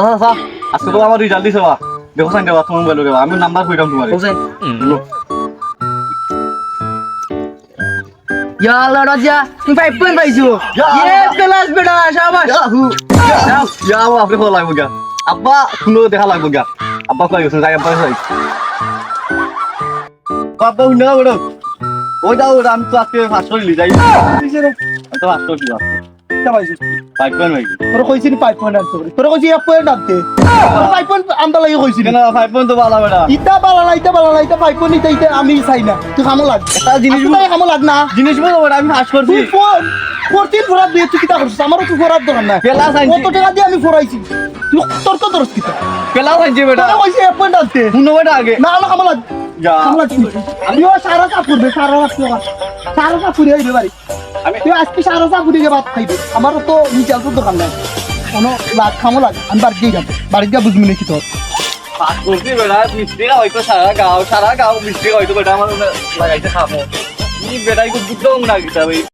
চাচা আজকে তো আমার রেজাল্ট দিছে বা দেখো সাইন দেবা তোমার মোবাইল দেবা আমি নাম্বার কইরাম তোমার ইয়াল্লা রাজা তুমি 5 পয়েন্ট পাইছো এ প্লাস বেটা শাবাশ ইয়া আব্বা আপনি ভালো লাগবে গা আব্বা শুনো দেখা লাগবে গা আব্বা কই গেছে যাই আব্বা কই আব্বা উনা বড় ওটা আমি তো আজকে ফার্স্ট হইলি যাই তো ফার্স্ট হইলি তা পাইছো 5 পয়েন্ট ভাই তোর কইছিস 5 পয়েন্ট আনতে তোর কইছিস 1 পয়েন্ট আনতে 5 পয়েন্ট আনতে লাগি কইছিস না 5 পয়েন্ট তো ভালো বেটা ইতা বালা না ইতা 5 পয়েন্ট ইতা আমি চাই না তুই খামো লাগ একটা জিনিস খামো লাগ না জিনিস বলো বেটা আমি ফার্স্ট করছি তুই ফোরটিন ফোরাত দিয়ে তুই কিতা করছিস আমারও তুই ফোরাত দরকার না পেলা সাইন কত টাকা দিয়ে আমি ফোরাইছি তুই তোর তো দরস কিতা পেলা সাইন বেটা তোর কইছিস 1 পয়েন্ট আনতে শুনো বেটা আগে না না খামো লাগ যা খামো লাগ আমিও সারা কাপড় দে সারা কাপড় হইবে বাড়ি তুই আজকে সারা কাপড় দিয়ে ভাত খাইবে আমারও তো নিচাল তো দোকান নাই কোনো লাগ খামো লাগ আমি বাড়ি দিয়ে যাব বাড়ি গিয়ে বুঝবি নাকি তোর ফার্স্ট করছি বেটা মিষ্টি হয়তো সারা গাও মিষ্টি হয়তো বেটা আমার লাগাইতে খাবো বেটাই খুব বুদ্ধ না গিতা ভাই